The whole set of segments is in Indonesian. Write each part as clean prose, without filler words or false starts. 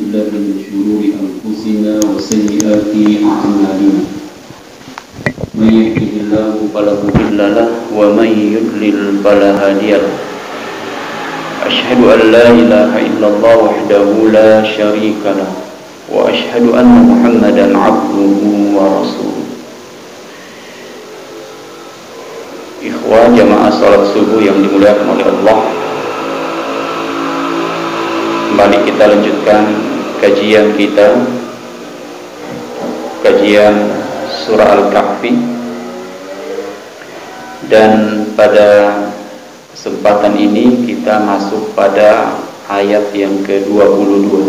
بالله من شرور أنفسنا وسيئات أعمالنا من يهده الله فلا مضل له ومن يضلل فلا هادي له أشهد أن لا إله إلا الله وحده لا شريك له وأشهد أن محمدا عبده ورسوله. Ikhwah jamaah salat subuh yang dimuliakan oleh Allah, kembali kita lanjutkan kajian surah Al-Kahfi, dan pada kesempatan ini kita masuk pada ayat yang ke-22,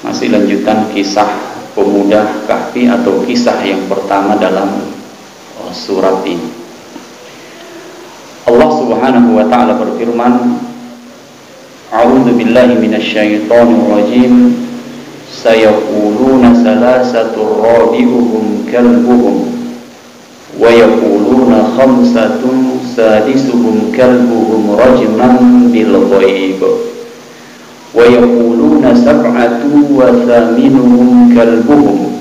masih lanjutan kisah pemuda Kahfi atau kisah yang pertama dalam surat ini. Allah Subhanahu wa taala berfirman, A'udzu billahi minasyaitonir rajim. Sayaquluna salasatu rabi'uhum kalbuhum wa yaquluna khamsatun sadisuhum kalbuhum rajman bil ghaib wa yaquluna sab'atu wa thaminuhum kalbuhum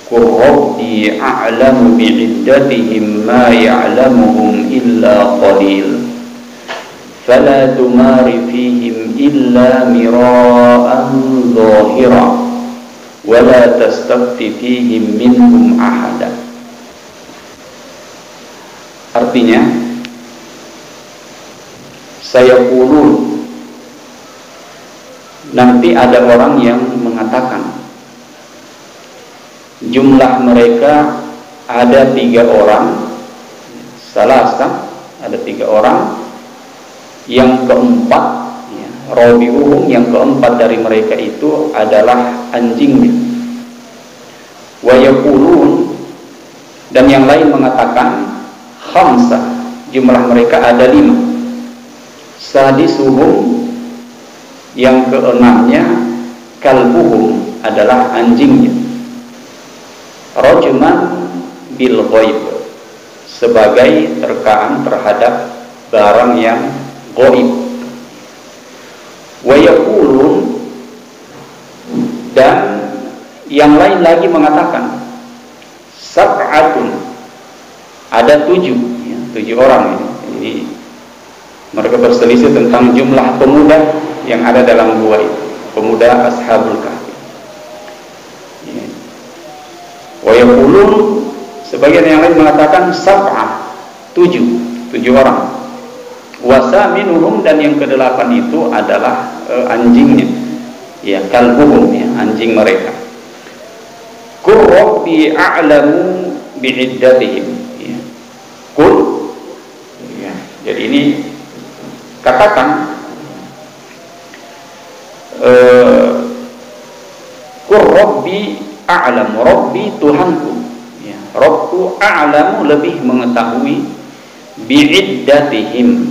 Qul rabbi a'lamu bi'iddatihim ma ya'lamuhum illa qalil fala tumari fihim illa mira'an zahira wa la tastafti fihim minhum ahada. Artinya, sayaqulun, nanti ada orang yang mengatakan, jumlah mereka ada 3 orang, salasa, ada 3 orang, yang keempat, ya, rabi'uhum, yang keempat dari mereka itu adalah anjingnya. Wa yaqulun, dan yang lain mengatakan khamsah, jumlah mereka ada 5. Sadisuhum, yang keenamnya, kalbuhum, adalah anjingnya. Rajman bil ghaib, sebagai terkaan terhadap barang yang ghaib. Wa yaqulun, dan yang lain lagi mengatakan sab'atun, ada 7, ya, 7 orang ini. Jadi mereka berselisih tentang jumlah pemuda yang ada dalam gua itu, pemuda Ashabul Kahfi. Wa yaqulun, sebagian yang lain mengatakan sab'ah, 7 orang. Wa saminuhum, dan yang ke-8 itu adalah anjingnya, ya, kalbuhum, ya, anjing mereka. Qul rabbi a'lamu bi'iddatihim, ya. Qul, ya, jadi ini katakan, Qul rabbi a'lamu, rabbi Tuhanku, ya, Rabbku, a'lamu, lebih mengetahui, bi'iddatihim,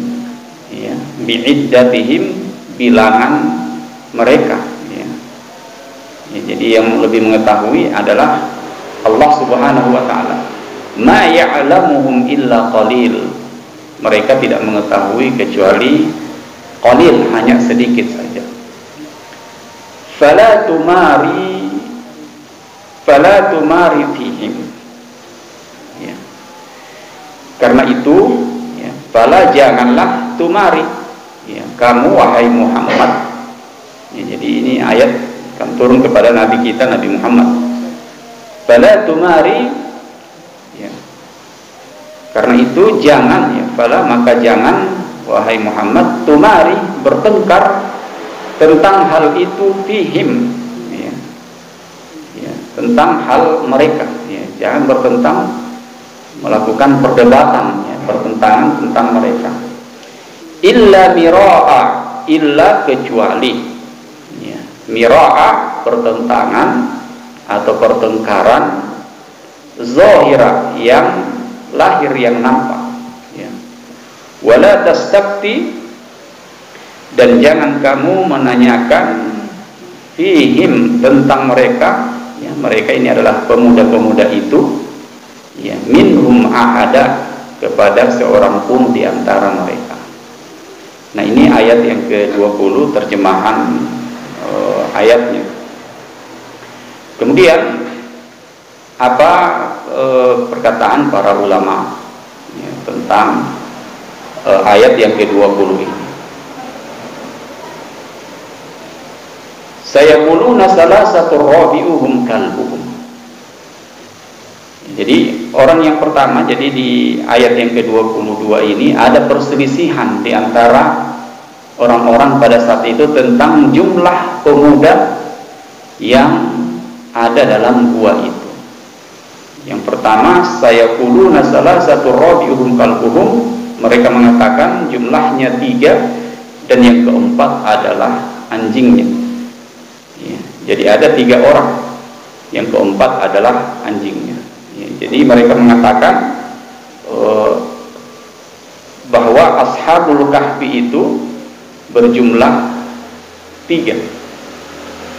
ya, bi'iddatihim, bilangan mereka, ya. Ya, jadi yang lebih mengetahui adalah Allah Subhanahu wa taala. Ma ya'lamuhum illa qalil, mereka tidak mengetahui kecuali qalil, hanya sedikit saja. Fala tumari fihim, ya. Karena itu, ya, fala, janganlah, tumari, ya, kamu wahai Muhammad, ya, jadi ini ayat akan turun kepada Nabi kita, Nabi Muhammad. Fala tumari, ya, karena itu jangan, ya, fala, maka jangan wahai Muhammad, tumari, bertengkar tentang hal itu, fihim, tentang hal mereka, ya, jangan bertentang, melakukan perdebatan, ya, pertentangan tentang mereka. Illa mira'a, illa, kecuali, ya, mira'a, pertentangan atau pertengkaran, zahira, yang lahir, yang nampak, ya. Wala tastafti, dan jangan kamu menanyakan, fihim, tentang mereka, ya, mereka ini adalah pemuda-pemuda itu, ya, minhum ahada, kepada seorang pun di antara mereka. Nah, ini ayat yang ke-20, terjemahan ayatnya. Kemudian apa perkataan para ulama ya, tentang ayat yang ke-20 ini? Sayaquluna salasatu rabi'uhum kalbuhum. Jadi orang yang pertama, jadi di ayat yang ke-22 ini ada perselisihan di antara orang-orang pada saat itu tentang jumlah pemuda yang ada dalam gua itu. Yang pertama, sayaquluna salasatu rabi'uhum kalbuhum, mereka mengatakan jumlahnya 3 dan yang keempat adalah anjingnya. Ya, jadi ada 3 orang, yang keempat adalah anjingnya. Ya, jadi mereka mengatakan bahwa ashabul kahfi itu berjumlah 3.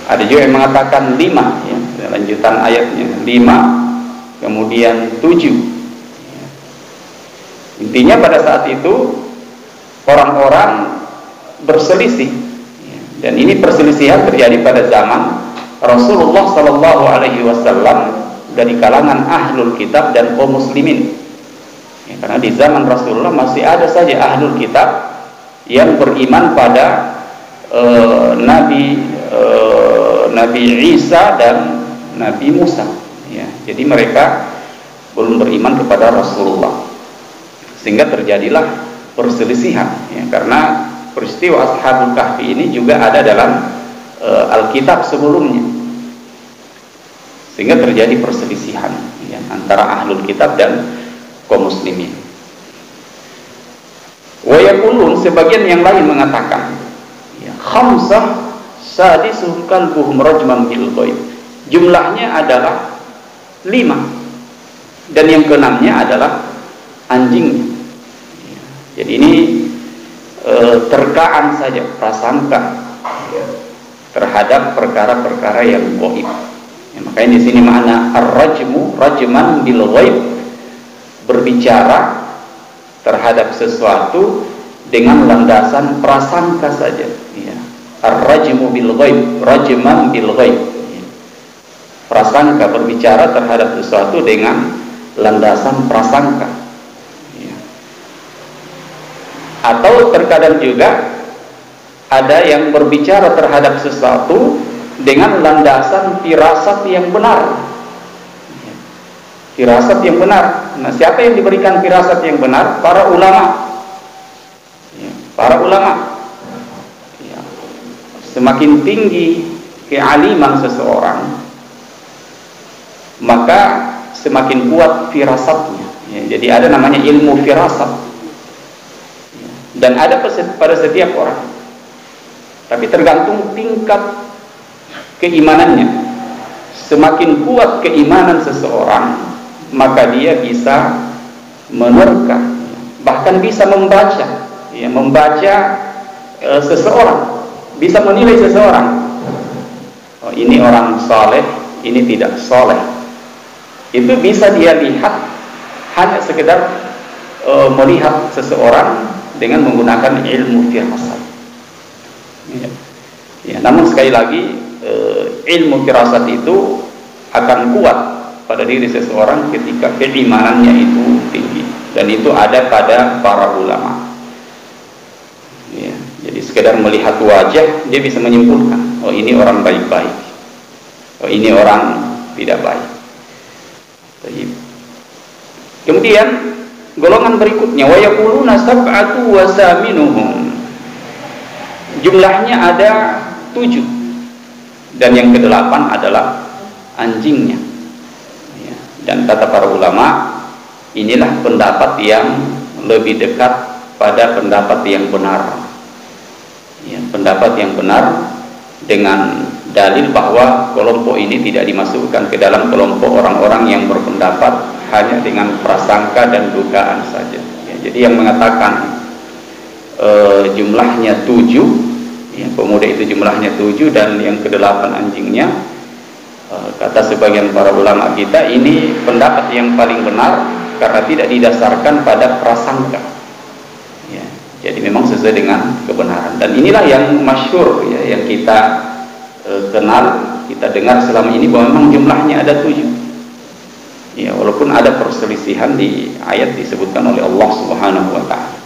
Ada juga yang mengatakan 5 ya, lanjutan ayatnya 5 kemudian 7 ya. Intinya pada saat itu orang-orang berselisih ya. Dan ini perselisihan terjadi pada zaman Rasulullah Sallallahu Alaihi Wasallam dari kalangan ahlul kitab dan kaum muslimin ya, karena di zaman Rasulullah masih ada saja ahlul kitab yang beriman pada Nabi Isa dan Nabi Musa ya. Jadi mereka belum beriman kepada Rasulullah, sehingga terjadilah perselisihan ya, karena peristiwa Ashabul Kahfi ini juga ada dalam Alkitab sebelumnya, sehingga terjadi perselisihan ya, antara ahlul kitab dan kaum muslimin. Wa yaqulun, sebagian yang lain mengatakan ya, khamsah sadisuhum kalbuhum rajman bil ghaib, jumlahnya adalah 5 dan yang keenamnya adalah anjing ya. Jadi ini terkaan saja, prasangka ya, terhadap perkara-perkara yang ghaib ya, makanya di sini makna ar-rajmu rajman bil ghaib, berbicara terhadap sesuatu dengan landasan prasangka saja ya. Ar-rajmu bil ghaib, rajman bil ghaib ya. Prasangka, berbicara terhadap sesuatu dengan landasan prasangka ya. Atau terkadang juga ada yang berbicara terhadap sesuatu dengan landasan firasat yang benar ya. Firasat yang benar. Nah, siapa yang diberikan firasat yang benar? Para ulama ya. Para ulama ya. Semakin tinggi kealiman seseorang, maka semakin kuat firasatnya ya. Jadi ada namanya ilmu firasat ya. Dan ada pada setiap orang, tapi tergantung tingkat keimanannya. Semakin kuat keimanan seseorang, maka dia bisa menerka, bahkan bisa membaca ya, seseorang, bisa menilai seseorang. Oh, ini orang saleh, ini tidak saleh. Itu bisa dia lihat hanya sekedar melihat seseorang dengan menggunakan ilmu firasat ya. Ya, namun sekali lagi ilmu firasat itu akan kuat pada diri seseorang ketika keimanannya itu tinggi, dan itu ada pada para ulama ya. Jadi sekedar melihat wajah dia bisa menyimpulkan, oh ini orang baik-baik, oh ini orang tidak baik. Kemudian golongan berikutnya, wa yaquluna sab'atu wa saminuhum, jumlahnya ada 7 dan yang ke-8 adalah anjingnya ya. Dan kata para ulama, inilah pendapat yang lebih dekat pada pendapat yang benar ya, pendapat yang benar dengan dalil bahwa kelompok ini tidak dimasukkan ke dalam kelompok orang-orang yang berpendapat hanya dengan prasangka dan dugaan saja ya. Jadi yang mengatakan jumlahnya 7 ya, pemuda itu jumlahnya 7 dan yang ke-8 anjingnya, kata sebagian para ulama kita, ini pendapat yang paling benar karena tidak didasarkan pada prasangka ya. Jadi memang sesuai dengan kebenaran, dan inilah yang masyhur ya, yang kita kenal, kita dengar selama ini bahwa memang jumlahnya ada 7. Ya, walaupun ada perselisihan di ayat disebutkan oleh Allah Subhanahu wa taala.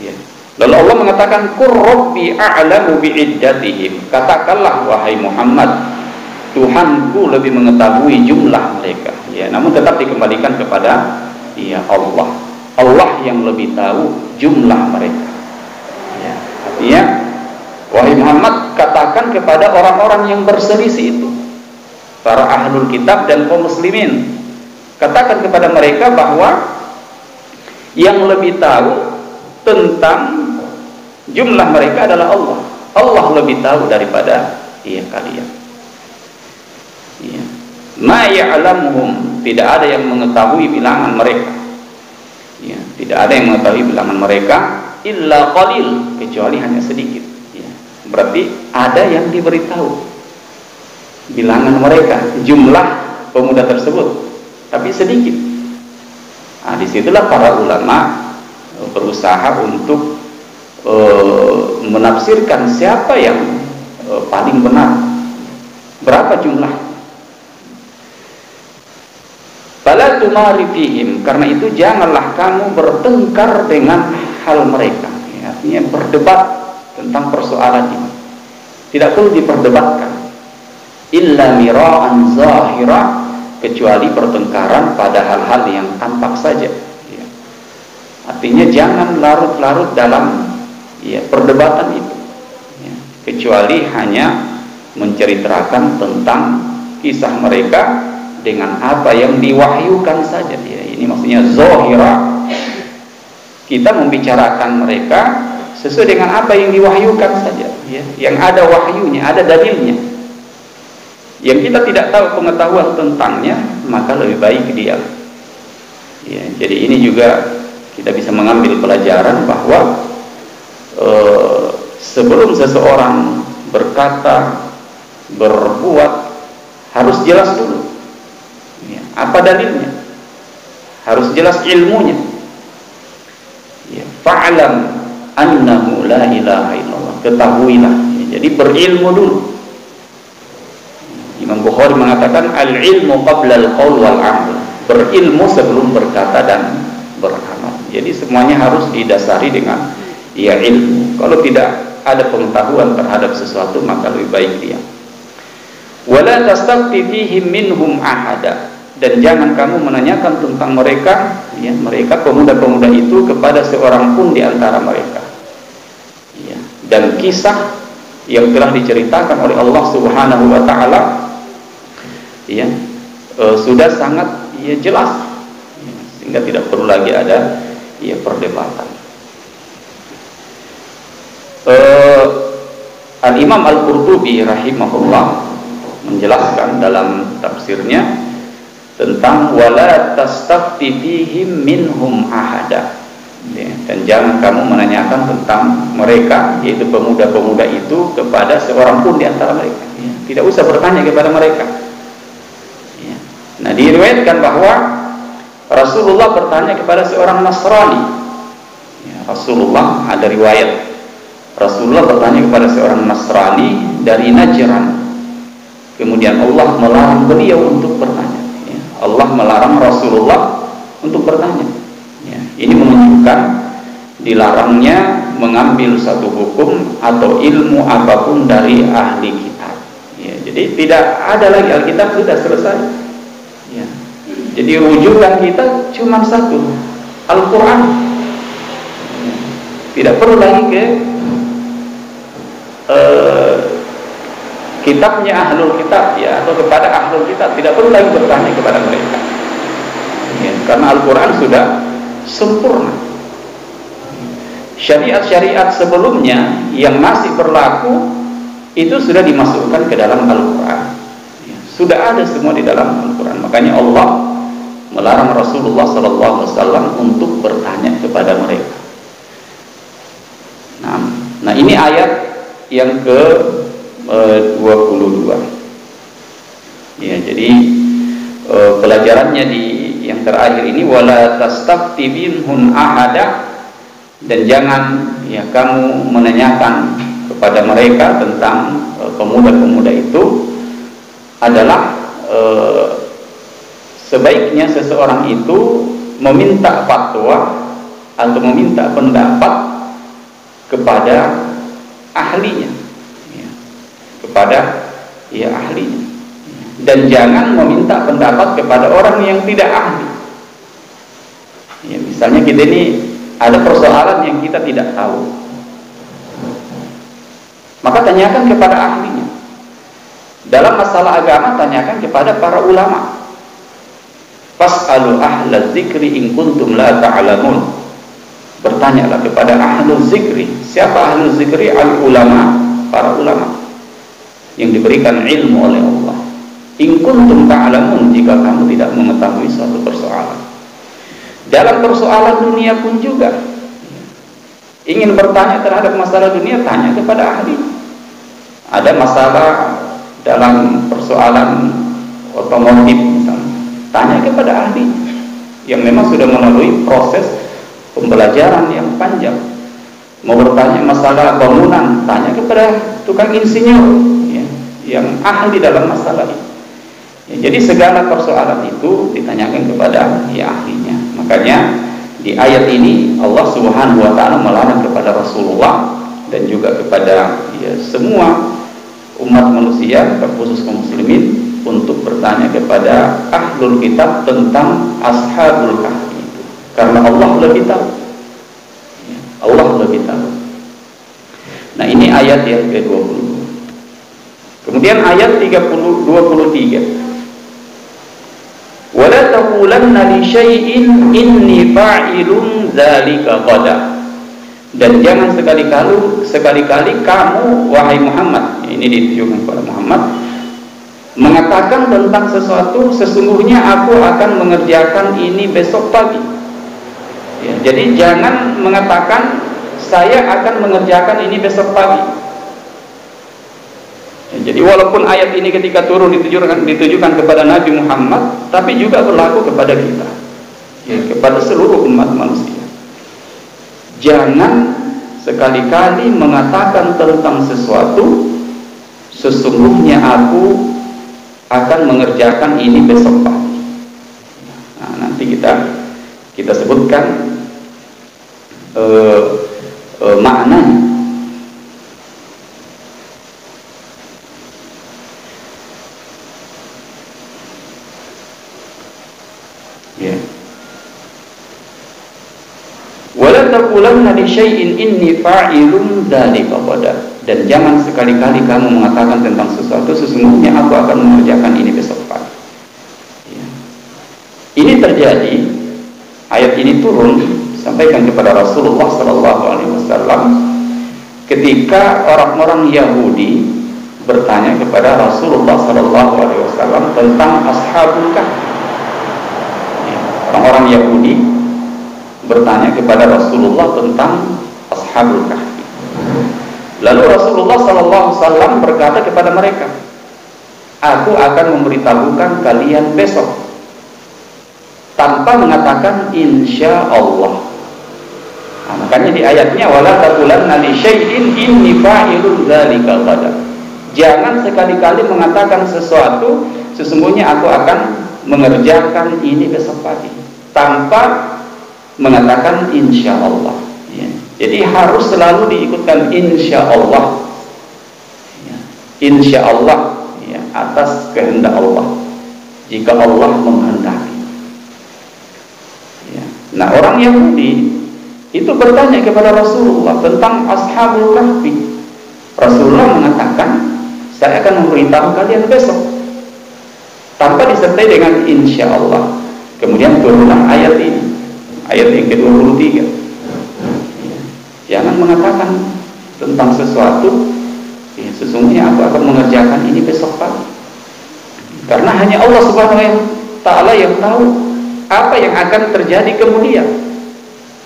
Ya. Lalu Allah mengatakan qur rabbi a'lamu bi'iddatihim. Katakanlah wahai Muhammad, Tuhanku lebih mengetahui jumlah mereka. Ya, namun tetap dikembalikan kepada Allah. Allah yang lebih tahu jumlah mereka. Ya, artinya wahai Muhammad, katakan kepada orang-orang yang berselisih itu, para ahlul kitab dan kaum muslimin, katakan kepada mereka bahwa yang lebih tahu tentang jumlah mereka adalah Allah. Allah lebih tahu daripada kalian. Ya. Ma ya'lamuhum, tidak ada yang mengetahui bilangan mereka. Ya, tidak ada yang mengetahui bilangan mereka illa qalil, kecuali hanya sedikit. Ya. Berarti ada yang diberitahu bilangan mereka, jumlah pemuda tersebut, tapi sedikit. Nah, disitulah para ulama berusaha untuk menafsirkan siapa yang paling benar, berapa jumlah. Fala tumari fihim, karena itu janganlah kamu bertengkar dengan hal mereka. Ya, artinya berdebat tentang persoalan ini, tidak perlu diperdebatkan. Illa mira'an zahira, kecuali pertengkaran pada hal-hal yang tampak saja. Ya. Artinya jangan larut-larut dalam perdebatan itu. Ya. Kecuali hanya menceritakan tentang kisah mereka dengan apa yang diwahyukan saja. Ya, ini maksudnya zahira. Kita membicarakan mereka sesuai dengan apa yang diwahyukan saja. Ya. Yang ada wahyunya, ada dalilnya. Yang kita tidak tahu pengetahuan tentangnya, maka lebih baik diam. Ya, jadi ini juga kita bisa mengambil pelajaran bahwa sebelum seseorang berkata, berbuat, harus jelas dulu. Ya, apa dalilnya? Harus jelas ilmunya. Ya, fa'lam annahu la ilaha illallah. Ketahuilah. Ya, jadi berilmu dulu. Imam Bukhari mengatakan al-ilmu qabla al-qaul wal amal. Berilmu sebelum berkata dan beramal. Jadi semuanya harus didasari dengan ilmu. Kalau tidak ada pengetahuan terhadap sesuatu, maka lebih baik diam. Wala tastafti fihim minhum ahada, dan jangan kamu menanyakan tentang mereka, mereka pemuda-pemuda itu kepada seorang pun di antara mereka. Ya, dan kisah yang telah diceritakan oleh Allah Subhanahu wa taala sudah sangat jelas, sehingga tidak perlu lagi ada perdebatan. Al-Imam Al-Qurtubi rahimahullah menjelaskan dalam tafsirnya tentang wala tastafti fihim minhum ahada, dan jangan kamu menanyakan tentang mereka, yaitu pemuda-pemuda itu, kepada seorang pun di antara mereka. Tidak usah bertanya kepada mereka. Nah, diriwayatkan bahwa Rasulullah bertanya kepada seorang Nasrani. Rasulullah, ada riwayat Rasulullah bertanya kepada seorang Nasrani dari Najran. Kemudian Allah melarang beliau untuk bertanya. Allah melarang Rasulullah untuk bertanya. Ini menunjukkan dilarangnya mengambil satu hukum atau ilmu apapun dari ahli kitab. Jadi tidak ada lagi, Alkitab sudah selesai. Jadi rujukan kita cuma satu, Al-Quran. Tidak perlu lagi ke kitabnya ahlul kitab, atau kepada ahlul kitab. Tidak perlu lagi bertanya kepada mereka, karena Al-Quran sudah sempurna. Syariat-syariat sebelumnya yang masih berlaku itu sudah dimasukkan ke dalam Al-Quran. Sudah ada semua di dalam Al-Quran. Makanya Allah melarang Rasulullah SAW untuk bertanya kepada mereka. Nah, ini ayat yang ke-22. Jadi pelajarannya di yang terakhir ini, wala tastafti minhum ahada, dan jangan kamu menanyakan kepada mereka tentang pemuda-pemuda itu adalah sebaiknya seseorang itu meminta fatwa atau meminta pendapat kepada ahlinya, ya, kepada ahlinya, dan jangan meminta pendapat kepada orang yang tidak ahli. Ya, misalnya kita ini ada persoalan yang kita tidak tahu, maka tanyakan kepada ahlinya. Dalam masalah agama tanyakan kepada para ulama. Fas'alu ahla dzikri in kuntum la ta'lamun. Bertanyalah kepada ahlu zikri. Siapa ahlu zikri? Al ulama, para ulama yang diberikan ilmu oleh Allah. In kuntum ta'lamun, jika kamu tidak mengetahui suatu persoalan. Dalam persoalan dunia pun juga, ingin bertanya terhadap masalah dunia, tanya kepada ahli. Ada masalah dalam persoalan otomotif misalnya, tanya kepada ahli yang memang sudah melalui proses pembelajaran yang panjang. Mau bertanya masalah bangunan, tanya kepada tukang insinyur, ya, yang ahli dalam masalah itu. Ya, jadi segala persoalan itu ditanyakan kepada ahlinya. Makanya di ayat ini Allah Subhanahu wa taala melarang kepada Rasulullah dan juga kepada semua umat manusia, terkhusus kaum muslimin, untuk bertanya kepada ahlul kitab tentang ashabul kahfi itu, karena Allah lebih tahu. Allah lebih tahu. Nah, ini ayat yang ke-20. Kemudian ayat 23. Wala taqulanna li syai'in inni fa'ilun dzalika qada. Dan jangan sekali-kali kamu, wahai Muhammad, ini ditujukan kepada Muhammad, mengatakan tentang sesuatu, sesungguhnya aku akan mengerjakan ini besok pagi. Ya, jadi jangan mengatakan saya akan mengerjakan ini besok pagi. Ya, jadi walaupun ayat ini ketika turun ditujukan kepada Nabi Muhammad, tapi juga berlaku kepada kita, ya, kepada seluruh umat manusia. Jangan sekali-kali mengatakan tentang sesuatu, sesungguhnya aku akan mengerjakan ini besok pagi. Nah, nanti kita sebutkan maknanya. Ya. Wala taqulanna li syai'in inni fa'ilun dzalika qada. Dan jangan sekali-kali kamu mengatakan tentang sesuatu, sesungguhnya aku akan mengerjakan ini besok pagi. Ya. Ini terjadi, ayat ini turun sampaikan kepada Rasulullah SAW ketika orang-orang Yahudi bertanya kepada Rasulullah SAW tentang ashabul kahfi. Ya. Orang-orang Yahudi bertanya kepada Rasulullah tentang ashabul kahfi. Lalu Rasulullah SAW berkata kepada mereka, aku akan memberitahukan kalian besok, tanpa mengatakan insya Allah. Nah, makanya di ayatnya wala taqulanna li syai'in inni fa'ilun dzalika qada. Jangan sekali-kali mengatakan sesuatu, sesungguhnya aku akan mengerjakan ini besok pagi, tanpa mengatakan insya Allah. Ya. Jadi harus selalu diikutkan insya Allah. Ya. Insya Allah, ya, atas kehendak Allah. Jika Allah menghendaki. Ya. Nah, orang Yahudi itu bertanya kepada Rasulullah tentang ashabul kahfi. Rasulullah mengatakan, saya akan memberitahu kalian besok, tanpa disertai dengan insya Allah. Kemudian turunlah ayat ini, ayat yang ke-23. Ya. Jangan mengatakan tentang sesuatu, ya, sesungguhnya aku akan mengerjakan ini besok pagi. Karena hanya Allah Subhanahu wa taala yang tahu apa yang akan terjadi kemudian.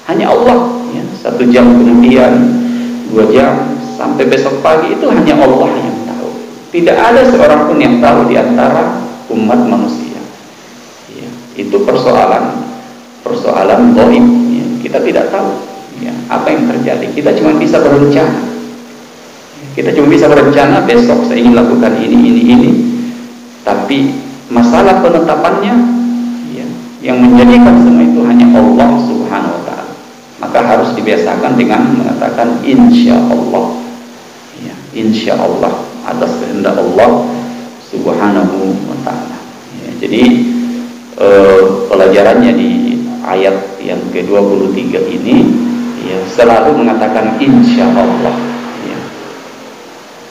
Hanya Allah, ya, 1 jam kemudian, 2 jam, sampai besok pagi, itu hanya Allah yang tahu. Tidak ada seorang pun yang tahu di antara umat manusia. Ya, itu persoalan gaib. Ya, kita tidak tahu, ya, apa yang terjadi. Kita cuma bisa berencana. Kita cuma bisa berencana besok saya ingin lakukan ini. Tapi masalah penetapannya, ya, yang menjadikan semua itu hanya Allah Subhanahu wa Ta'ala. Maka harus dibiasakan dengan mengatakan insya Allah, ya, insya Allah atas kehendak Allah Subhanahu wa Ta'ala. Ya, jadi pelajarannya di ayat yang ke-23 ini, ya, selalu mengatakan insya Allah, ya,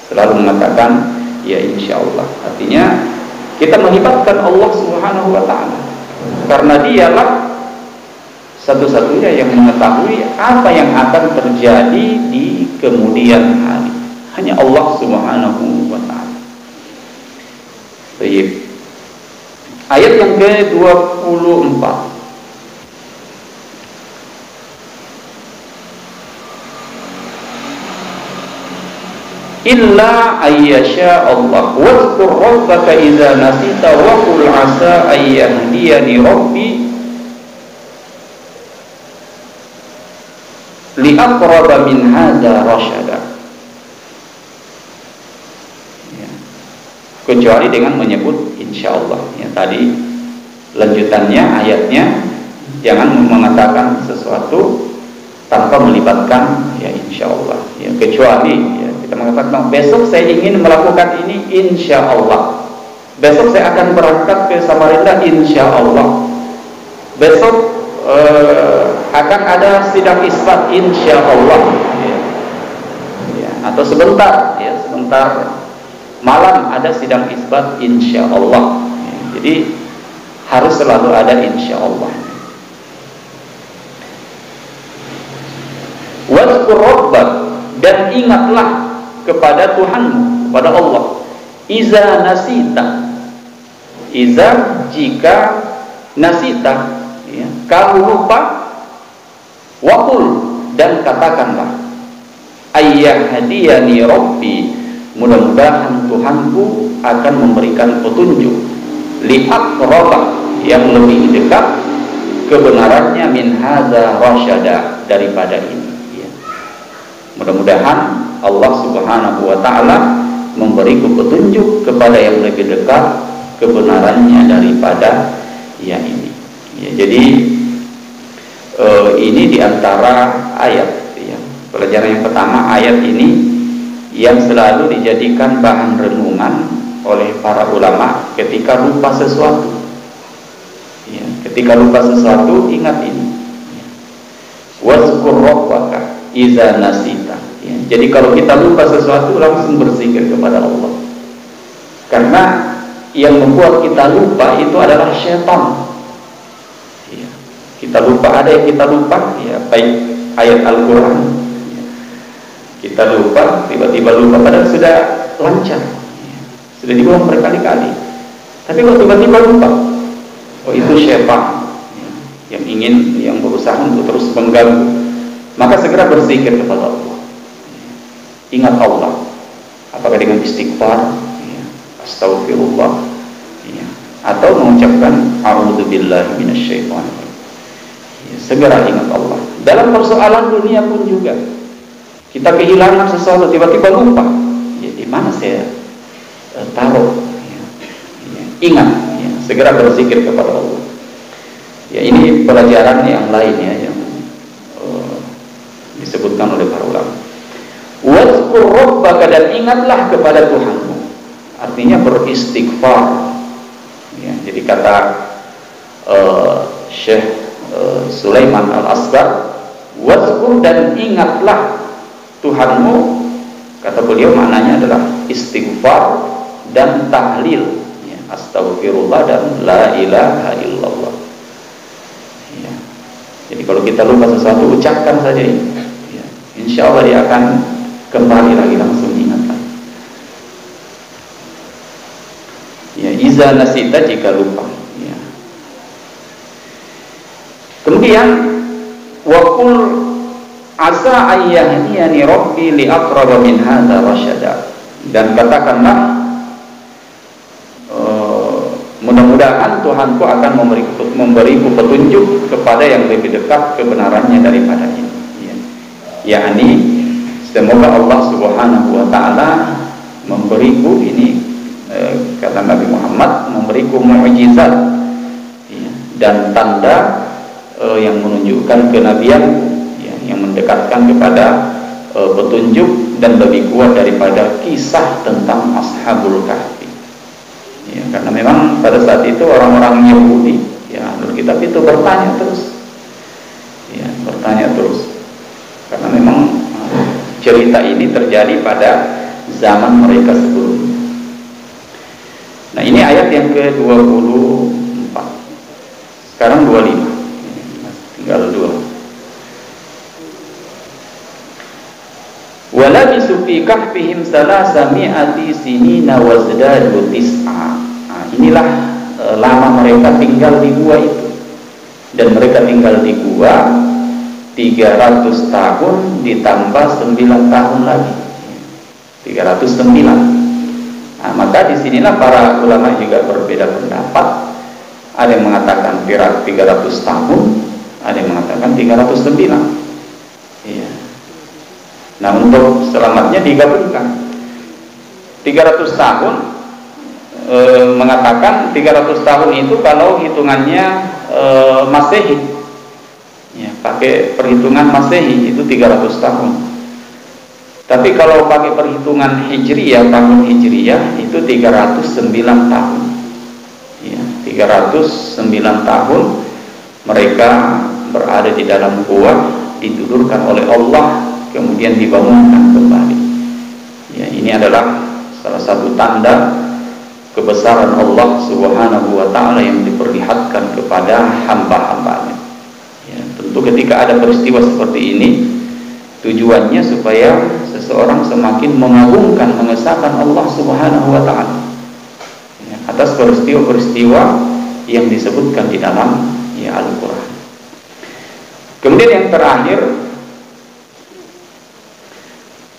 selalu mengatakan ya insya Allah. Artinya kita melibatkan Allah Subhanahu wa Ta'ala, karena dialah satu-satunya yang mengetahui apa yang akan terjadi di kemudian hari. Hanya Allah Subhanahu wa Ta'ala. Baik. Ayat yang ke-24. Illa ayyasha Allah wazkur rabbaka idza nasita wa qul asa ayyahdiyani rabbi li aqraba min hadza rasyada. Ya. Kecuali dengan menyebut insyaallah. Ya, tadi lanjutannya ayatnya jangan mengatakan sesuatu tanpa melibatkan ya insyaallah. Ya, kecuali ya, kita mengatakan besok saya ingin melakukan ini insya Allah, besok saya akan berangkat ke Samarinda insya Allah, besok akan ada sidang isbat insya Allah, ya. Ya, atau sebentar malam ada sidang isbat insya Allah, ya. Jadi harus selalu ada insya Allah. Wazkur rabbak, dan ingatlah kepada Tuhanmu, kepada Allah. Iza nasita, iza jika nasita, ya, kamu lupa, waqul, dan katakanlah ayyahdiyani rabbi, mudah-mudahan Tuhanku akan memberikan petunjuk li aqraba, yang lebih dekat kebenarannya min hadza rasyada, daripada ini, ya. Mudah-mudahan Allah Subhanahu wa Ta'ala memberiku petunjuk kepada yang lebih dekat kebenarannya daripada yang ini, ya. Jadi ini diantara ayat, ya. Pelajaran yang pertama, ayat ini yang selalu dijadikan bahan renungan oleh para ulama ketika lupa sesuatu, ya. Ketika lupa sesuatu ingat ini, ya. Wazkur rabbaka iza nasita. Ya, jadi kalau kita lupa sesuatu langsung berzikir kepada Allah, karena yang membuat kita lupa itu adalah syaitan, ya. Kita lupa, ada yang kita lupa, ya, baik ayat Al-Quran, ya. Kita lupa, tiba-tiba lupa padahal sudah lancar, ya. Sudah diulang berkali-kali, tapi kalau tiba-tiba lupa, oh itu syaitan, ya, yang berusaha untuk terus mengganggu. Maka segera berzikir kepada Allah. Ingat Allah, apakah dengan istighfar, ya, astaghfirullah, ya, atau mengucapkan a'udzubillahi minasyaitonir, ya, segera ingat Allah. Dalam persoalan dunia pun juga, kita kehilangan sesuatu, tiba-tiba lupa, ya, di mana saya taruh, ya, ya, ingat, ya, segera berzikir kepada Allah. Ya, ini pelajaran yang lain, ya, yang disebutkan oleh para ulama. Wazkur rabbaka, dan ingatlah kepada Tuhanmu, artinya beristighfar, ya. Jadi kata Syekh Sulaiman Al-Asgar, wazkur, dan ingatlah Tuhanmu, kata beliau maknanya adalah istighfar dan tahlil, ya, astaghfirullah dan la ilaha illallah, ya. Jadi kalau kita lupa sesuatu, ucapkan saja ini, ya. Insya Allah dia akan kembali lagi, langsung ingat lagi, ya. Iza nasita, jika lupa, ya. Kemudian waqul asa ayyahdiyani rabbi li aqraba min hadza rasyada, dan katakanlah mudah-mudahan Tuhanku akan memberiku petunjuk kepada yang lebih dekat kebenarannya daripada ini, ya. Yakni semoga Allah Subhanahu wa taala memberiku ini, kata Nabi Muhammad, memberiku mukjizat ya, dan tanda yang menunjukkan kenabian ya, yang mendekatkan kepada petunjuk dan lebih kuat daripada kisah tentang Ashabul Kahfi ya, karena memang pada saat itu orang-orang Yahudi ya, Ahlul Kitab itu bertanya terus ya, karena memang cerita ini terjadi pada zaman mereka sebelumnya. Nah, ini ayat yang ke-24. Sekarang 25. Tinggal 2. Walabisu fi kahfihim salasami'ati sinina wazdadu tis'a. Nah, inilah lama mereka tinggal di gua itu. Dan mereka tinggal di gua 300 tahun ditambah 9 tahun lagi. 309. Nah, maka disinilah para ulama juga berbeda pendapat. Ada yang mengatakan 300 tahun, ada yang mengatakan 309. Iya. Nah, untuk selamatnya digabungkan. 300 tahun mengatakan 300 tahun itu kalau hitungannya Masehi. Ya, pakai perhitungan Masehi itu 300 tahun. Tapi kalau pakai perhitungan Hijriyah, tahun Hijriyah itu 309 tahun. Ya, 309 tahun mereka berada di dalam gua, ditidurkan oleh Allah, kemudian dibangunkan kembali. Ya, ini adalah salah satu tanda kebesaran Allah Subhanahu wa taala yang diperlihatkan kepada hamba-hambanya. Ya, tentu ketika ada peristiwa seperti ini, tujuannya supaya seseorang semakin mengagungkan, mengesahkan Allah Subhanahu wa taala ya, atas peristiwa-peristiwa yang disebutkan di dalam ya, Al-Qur'an. Kemudian yang terakhir,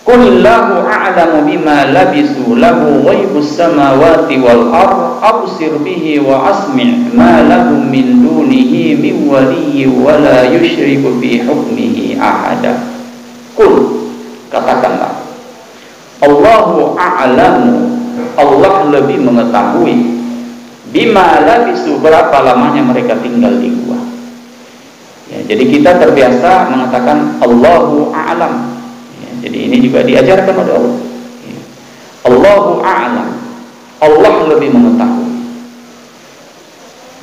Qulillahu a'lamu bima labisu lahu ghaibus samawati wal ardh absir bihi wa asmi' ma lahum min dunihi min waliyyin wa la yusyriku fi hukmihi ahada. Qul, katakanlah, Allahu a'lamu, Allah lebih mengetahui, bima labisu, berapa lamanya mereka tinggal di gua. Ya, jadi kita terbiasa mengatakan Allahu a'lam. Ya, jadi ini juga diajarkan oleh Allah. Ya. Allahu a'lam, Allah lebih mengetahui.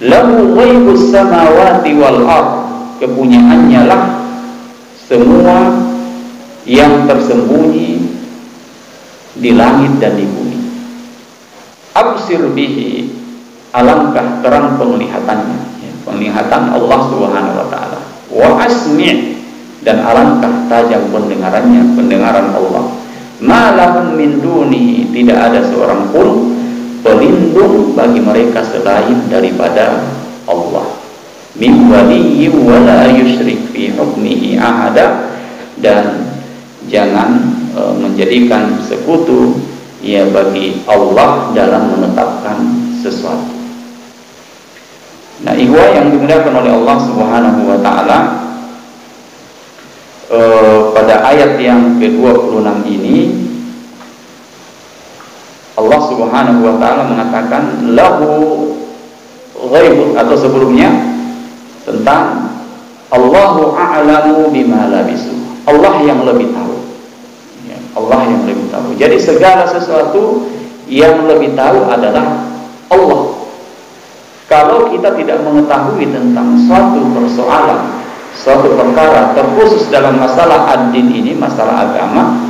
Lahu ghaibus samawati wal ardh, kepunyaannya lah semua yang tersembunyi di langit dan di bumi. Absir bihi, alangkah terang penglihatannya ya, penglihatan Allah Subhanahu wa taala. Wa asmi', dan alangkah tajam pendengarannya, pendengaran Allah. Ma lahum min dunihi, tidak ada seorang pun pelindung bagi mereka selain daripada Allah. Min waliyyin wa la yusyrik fi hukmihi ahada, dan jangan menjadikan sekutu ya bagi Allah dalam menetapkan sesuatu. Nah, ikhwah yang dimuliakan oleh Allah Subhanahu wa taala, pada ayat yang ke-26 ini Allah Subhanahu wa taala mengatakan lahu ghaibun, atau sebelumnya tentang Allahu a'lamu bima labisu, Allah yang lebih tahu ya, Allah yang lebih tahu. Jadi segala sesuatu yang lebih tahu adalah Allah. Kalau kita tidak mengetahui tentang suatu persoalan, suatu perkara terkhusus dalam masalah ad-din ini, masalah agama,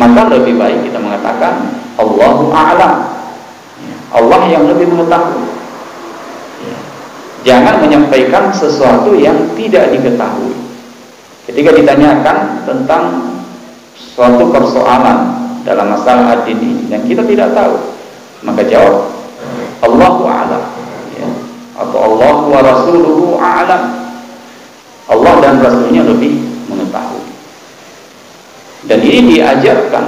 maka lebih baik kita mengatakan Allahu a'lam ya, Allah yang lebih mengetahui ya. Jangan menyampaikan sesuatu yang tidak diketahui. Ketika ditanyakan tentang suatu persoalan dalam masalah ad-din ini dan kita tidak tahu, maka jawab Allahu a'lam ya, atau Allahu wa rasuluhu a'lam, Allah dan Rasulnya lebih mengetahui. Dan ini diajarkan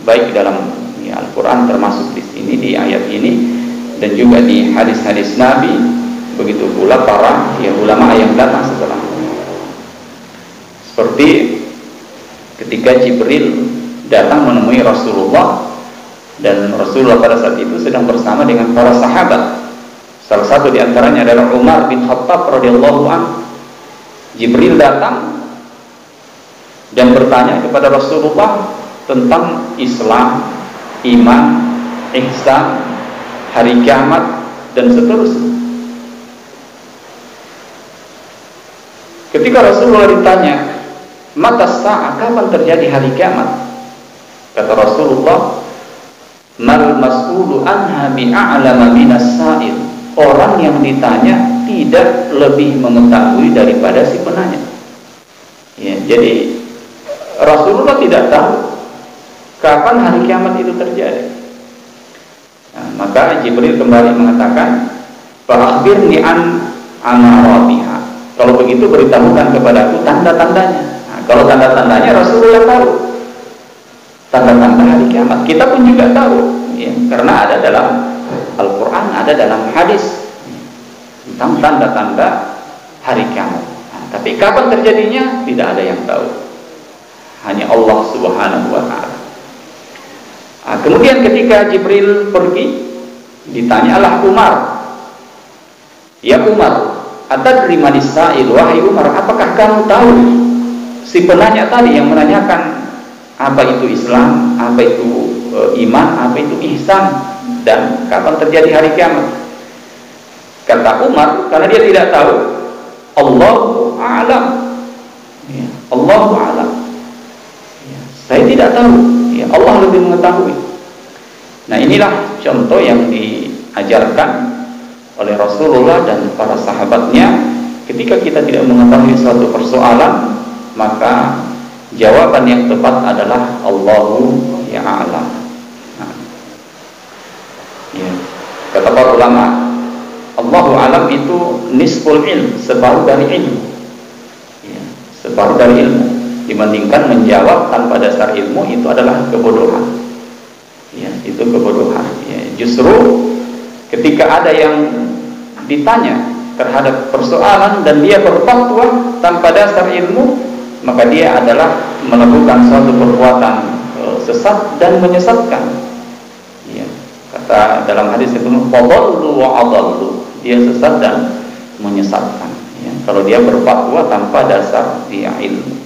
baik dalam ya, Al-Quran, termasuk di sini di ayat ini, dan juga di hadis-hadis Nabi, begitu pula para ya, ulama yang datang setelahnya. Seperti ketika Jibril datang menemui Rasulullah, dan Rasulullah pada saat itu sedang bersama dengan para sahabat. Salah satu di antaranya adalah Umar bin Khattab radhiyallahu anhu. Jibril datang dan bertanya kepada Rasulullah tentang Islam, iman, ihsan, hari kiamat, dan seterusnya. Ketika Rasulullah ditanya, "Mata sa'ah, kapan terjadi hari kiamat?" Kata Rasulullah, "Mal mas'ulu anha bi'a'lama minas sa'il." Orang yang ditanya tidak lebih mengetahui daripada si penanya. Ya, jadi Rasulullah tidak tahu kapan hari kiamat itu terjadi. Nah, maka Jibril kembali mengatakan, "Fa'akhbirni an amaratiha." Kalau begitu beritahukan kepadaku tanda-tandanya. Nah, kalau tanda-tandanya Rasulullah tahu. Tanda-tanda hari kiamat kita pun juga tahu, ya, karena ada dalam Al-Quran, ada dalam hadis tentang tanda-tanda hari kiamat. Nah, tapi kapan terjadinya tidak ada yang tahu, hanya Allah Subhanahu wa Ta'ala. Nah, kemudian ketika Jibril pergi, ditanyalah Umar, "Ya Umar, atadri manis sa'il?" Wahai Umar, apakah kamu tahu si penanya tadi yang menanyakan apa itu Islam, apa itu iman, apa itu ihsan, dan kapan terjadi hari kiamat? Kata Umar, karena dia tidak tahu, "Allahu a'lam." Ya, Allahu a'lam. Ya, saya tidak tahu. Ya, Allah lebih mengetahui. Nah, inilah contoh yang diajarkan oleh Rasulullah dan para sahabatnya. Ketika kita tidak mengetahui suatu persoalan, maka jawaban yang tepat adalah Allahu ya'lam. Nah, ya. Kata para ulama, Allahu a'lam itu nisful ilm, separuh dari ilmu. Ya, separuh dari ilmu. Dibandingkan menjawab tanpa dasar ilmu, itu adalah kebodohan. Ya, itu kebodohan. Ya, justru ketika ada yang ditanya terhadap persoalan dan dia berfatwa tanpa dasar ilmu, maka dia adalah melakukan suatu perbuatan sesat dan menyesatkan. Ya, kata dalam hadis itu, "Fadallu wa adallu." Dia sesat dan menyesatkan. Ya, kalau dia berfatwa tanpa dasar dia ilmu.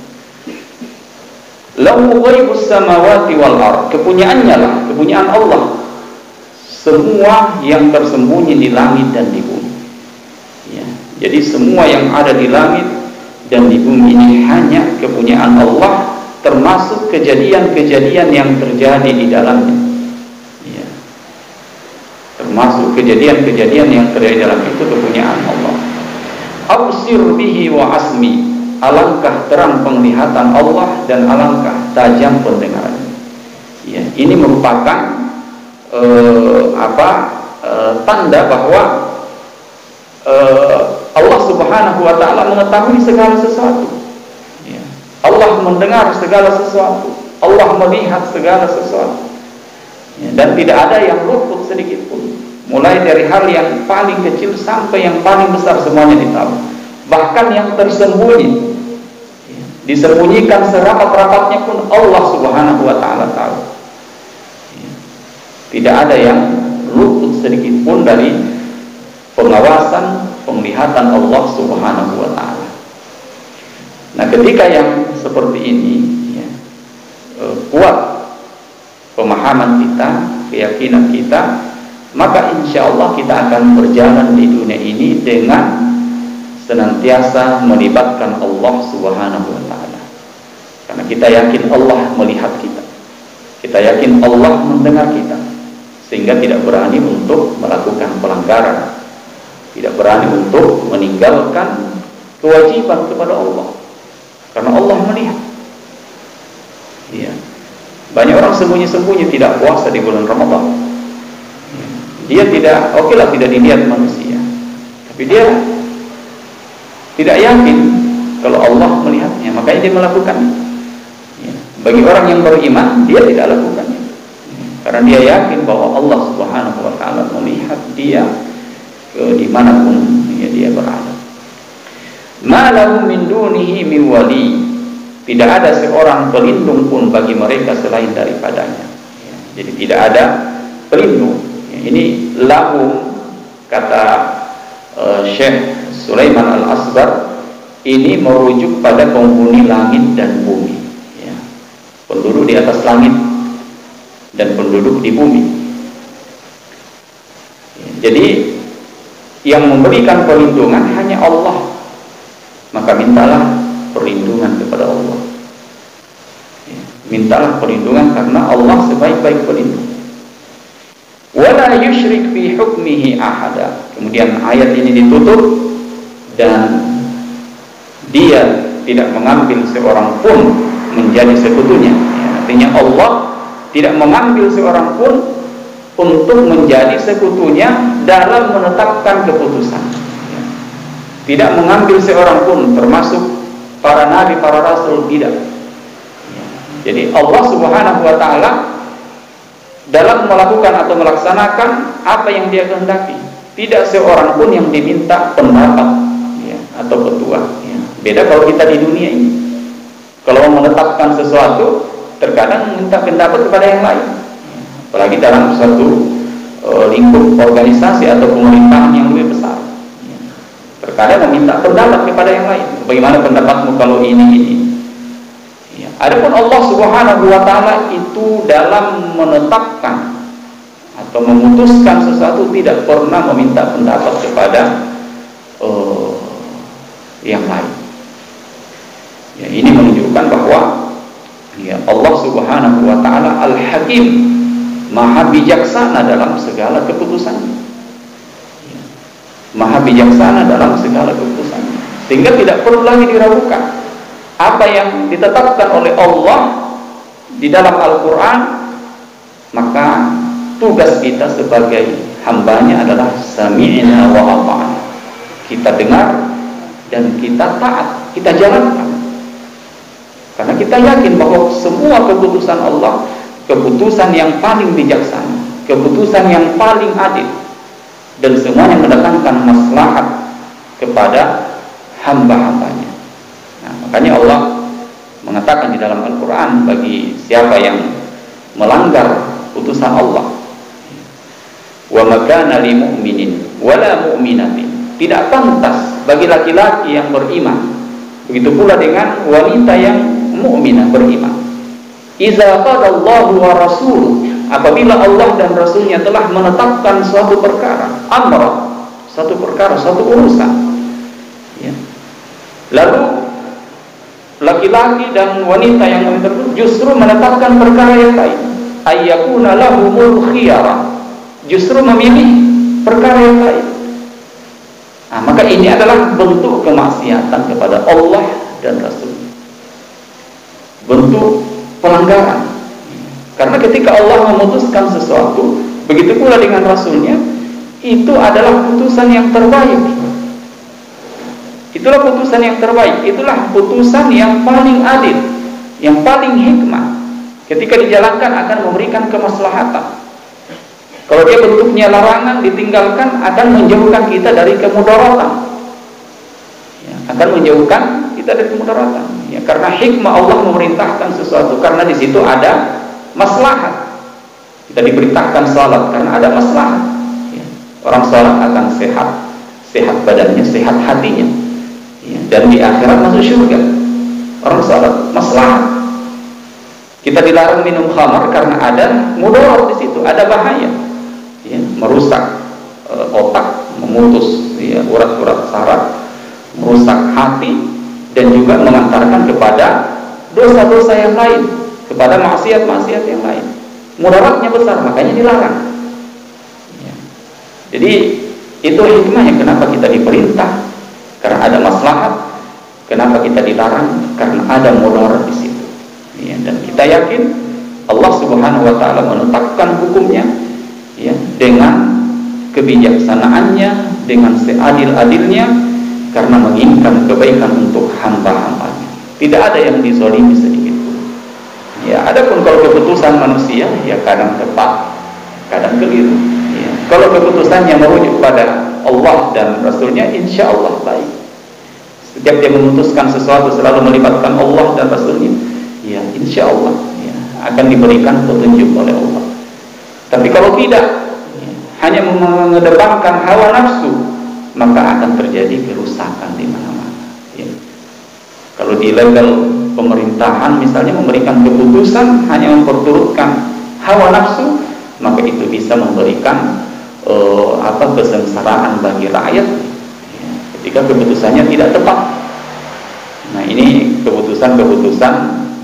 Lahu ghaibus samawati wal ard. Kepunyaannya lah, kepunyaan Allah, semua yang tersembunyi di langit dan di bumi. Ya, jadi semua yang ada di langit dan di bumi ini hanya kepunyaan Allah, termasuk kejadian-kejadian yang terjadi di dalamnya. Ya. Termasuk kejadian-kejadian yang terjadi di dalam itu kepunyaan Allah. Absir bihi wa asmi. Alangkah terang penglihatan Allah dan alangkah tajam pendengaran. Ya, ini merupakan tanda bahwa Allah Subhanahu wa Ta'ala mengetahui segala sesuatu. Ya. Allah mendengar segala sesuatu, Allah melihat segala sesuatu. Ya. Dan tidak ada yang luput sedikit pun. Mulai dari hal yang paling kecil sampai yang paling besar, semuanya ditahu. Bahkan yang tersembunyi, ya, disembunyikan serapat-rapatnya pun Allah Subhanahu wa Ta'ala tahu. Ya. Tidak ada yang luput sedikit pun dari pengawasan, penglihatan Allah Subhanahu wa Ta'ala. Nah, ketika yang seperti ini, ya, kuat pemahaman kita, keyakinan kita, maka insya Allah kita akan berjalan di dunia ini dengan senantiasa melibatkan Allah Subhanahu wa Ta'ala. Karena kita yakin Allah melihat kita, kita yakin Allah mendengar kita, sehingga tidak berani untuk melakukan pelanggaran, tidak berani untuk meninggalkan kewajiban kepada Allah, karena Allah melihat. Ya. Banyak orang sembunyi-sembunyi tidak puasa di bulan Ramadan. Dia tidak, okelah tidak dilihat manusia, tapi dia tidak yakin kalau Allah melihatnya, makanya dia melakukannya. Ya. Bagi orang yang beriman, dia tidak lakukannya, karena dia yakin bahwa Allah Subhanahu wa Ta'ala melihat dia dimanapun ya dia berada. Ma lahu min dunihi min wali. Tidak ada seorang pelindung pun bagi mereka selain daripadanya. Ya, jadi tidak ada pelindung. Ya, ini lahu, kata Syekh Sulaiman Al-Asbar, ini merujuk pada penghuni langit dan bumi, ya. Penduduk di atas langit dan penduduk di bumi. Ya, jadi yang memberikan perlindungan hanya Allah, maka mintalah perlindungan kepada Allah. Ya, mintalah perlindungan karena Allah sebaik-baik pelindung. Wala yusyrik fi hukmihi ahada. Kemudian ayat ini ditutup, dan dia tidak mengambil seorang pun menjadi sekutunya. Ya, artinya Allah tidak mengambil seorang pun untuk menjadi sekutunya dalam menetapkan keputusan. Ya. Tidak mengambil seorang pun, termasuk para nabi, para rasul, tidak. Ya. Jadi Allah Subhanahu wa ta'ala dalam melakukan atau melaksanakan apa yang dia kehendaki, tidak seorang pun yang diminta pendapat, ya, atau petua, ya. Beda kalau kita di dunia ini, kalau menetapkan sesuatu terkadang minta pendapat kepada yang lain, ya. Apalagi dalam suatu lingkup organisasi atau pemerintahan yang lebih besar, ya. Terkadang meminta pendapat kepada yang lain, bagaimana pendapatmu kalau ini. Adapun Allah Subhanahu wa ta'ala itu dalam menetapkan atau memutuskan sesuatu tidak pernah meminta pendapat kepada yang lain. Ya, ini menunjukkan bahwa ya, Allah Subhanahu wa ta'ala Al-Hakim, Maha bijaksana dalam segala keputusannya. Ya, Maha bijaksana dalam segala keputusannya, sehingga tidak perlu lagi diragukan apa yang ditetapkan oleh Allah di dalam Al-Quran. Maka tugas kita sebagai hambanya adalah sami'na wa ata'na. Kita dengar dan kita taat, kita jalankan, karena kita yakin bahwa semua keputusan Allah, keputusan yang paling bijaksana, keputusan yang paling adil, dan semuanya mendatangkan maslahat kepada hamba-hambanya. Nah, makanya Allah mengatakan di dalam Al-Quran, bagi siapa yang melanggar putusan Allah, wa makana li mu'minin wala mu'minatin, tidak pantas bagi laki-laki yang beriman, begitu pula dengan wanita yang mukminah beriman. Iza qadallahu wa rasuluh, apabila Allah dan Rasulnya telah menetapkan suatu perkara, amra, satu perkara, satu urusan, ya. Lalu laki-laki dan wanita yang tersebut justru menetapkan perkara yang lain, ayyakuna lahumul khiyarah, justru memilih perkara yang lain. Nah, maka ini adalah bentuk kemaksiatan kepada Allah dan Rasul, bentuk pelanggaran. Karena ketika Allah memutuskan sesuatu, begitu pula dengan Rasulnya, itu adalah putusan yang terbaik. Itulah putusan yang terbaik, itulah putusan yang paling adil, yang paling hikmah. Ketika dijalankan akan memberikan kemaslahatan. Kalau dia bentuknya larangan, ditinggalkan, akan menjauhkan kita dari kemudaratan, ya, akan menjauhkan kita dari kemudaratan, ya, karena hikmah Allah memerintahkan sesuatu, karena di situ ada maslahat. Kita diperintahkan salat karena ada maslahat, ya. Orang salat akan sehat, sehat badannya, sehat hatinya, ya, dan di akhirat masuk surga. Orang salat maslahat. Kita dilarang minum khamar karena ada mudarat di situ, ada bahaya, ya, merusak otak, memutus, ya, urat-urat saraf, merusak hati, dan juga mengantarkan kepada dosa-dosa yang lain, kepada maksiat-maksiat yang lain. Mudaratnya besar, makanya dilarang, ya. Jadi itu hikmahnya kenapa kita diperintah, karena ada maslahat. Kenapa kita dilarang, karena ada mudarat di situ, ya. Dan kita yakin Allah Subhanahu wa ta'ala menetapkan hukumnya, ya, dengan kebijaksanaannya, dengan seadil-adilnya, karena menginginkan kebaikan untuk hamba-hambanya. Tidak ada yang dizalimi sedikit pun. Ya, adapun kalau keputusan manusia, ya kadang tepat, kadang keliru. Ya, kalau keputusannya merujuk pada Allah dan Rasulnya, insya Allah baik. setiap dia memutuskan sesuatu selalu melibatkan Allah dan Rasulnya, ya insya Allah ya, akan diberikan petunjuk oleh Allah. Tapi kalau tidak, ya, hanya mengedepankan hawa nafsu, maka akan terjadi kerusakan di mana-mana. Ya. Kalau di level pemerintahan misalnya memberikan keputusan hanya memperturutkan hawa nafsu, maka itu bisa memberikan kesengsaraan bagi rakyat ya, ketika keputusannya tidak tepat. Nah ini keputusan-keputusan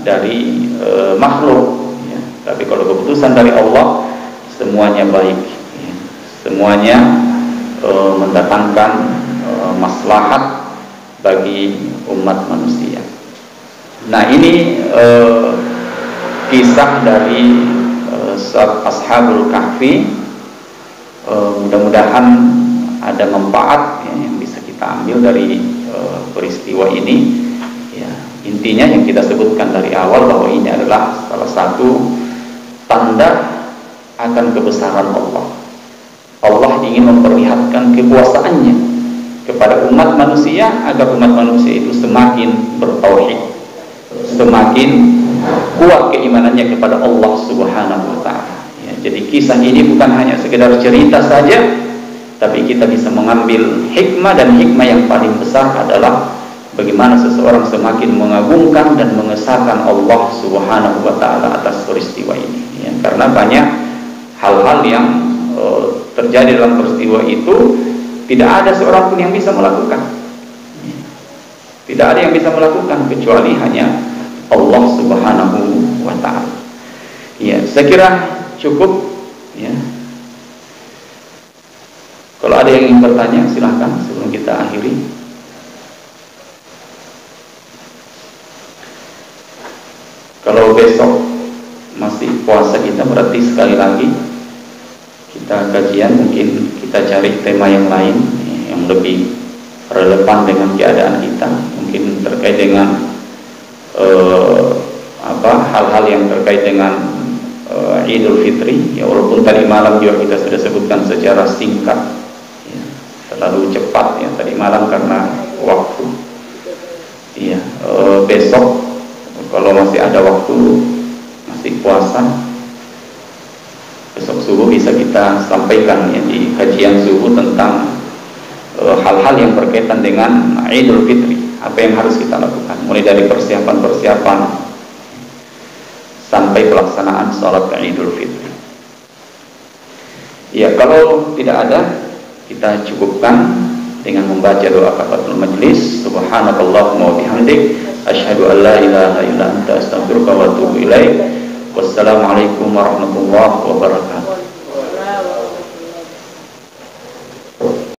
dari makhluk ya. Tapi kalau keputusan dari Allah semuanya baik ya. Semuanya mendatangkan maslahat bagi umat manusia. Nah ini kisah dari Ashabul Kahfi. Mudah-mudahan ada manfaat ya, yang bisa kita ambil dari peristiwa ini ya. Intinya yang kita sebutkan dari awal bahwa ini adalah salah satu tanda akan kebesaran Allah. Allah ingin memperlihatkan kekuasaannya kepada umat manusia agar umat manusia itu semakin bertauhid, semakin kuat keimanannya kepada Allah Subhanahu wa ta'ala. Jadi kisah ini bukan hanya sekedar cerita saja, tapi kita bisa mengambil hikmah, dan hikmah yang paling besar adalah bagaimana seseorang semakin mengagungkan dan mengesahkan Allah Subhanahu wa ta'ala atas peristiwa ini ya. Karena banyak hal-hal yang terjadi dalam peristiwa itu tidak ada seorang pun yang bisa melakukan ya. Tidak ada yang bisa melakukan kecuali hanya Allah Subhanahu wa ta'ala ya. Saya kira cukup ya. Kalau ada yang ingin bertanya silahkan sebelum kita akhiri. Kalau besok masih puasa kita, berarti sekali lagi kita kajian, mungkin kita cari tema yang lain ya, yang lebih relevan dengan keadaan kita, mungkin terkait dengan hal-hal yang terkait dengan Idul Fitri ya, walaupun tadi malam juga kita sudah sebutkan secara singkat ya, terlalu cepat ya tadi malam karena waktu ya. Besok kalau masih ada waktu, masih puasa, besok subuh bisa kita sampaikan ya di kajian subuh tentang hal-hal yang berkaitan dengan Idul Fitri, apa yang harus kita lakukan mulai dari persiapan sampai pelaksanaan sholat Idul Fitri. Ya, kalau tidak ada, kita cukupkan dengan membaca doa kafaratul majlis. Subhanakallahumma wa bihamdik, asyhadu an la ilaha illa anta, astaghfiruka wa atubu ilaik. Wassalamualaikum warahmatullahi wabarakatuh.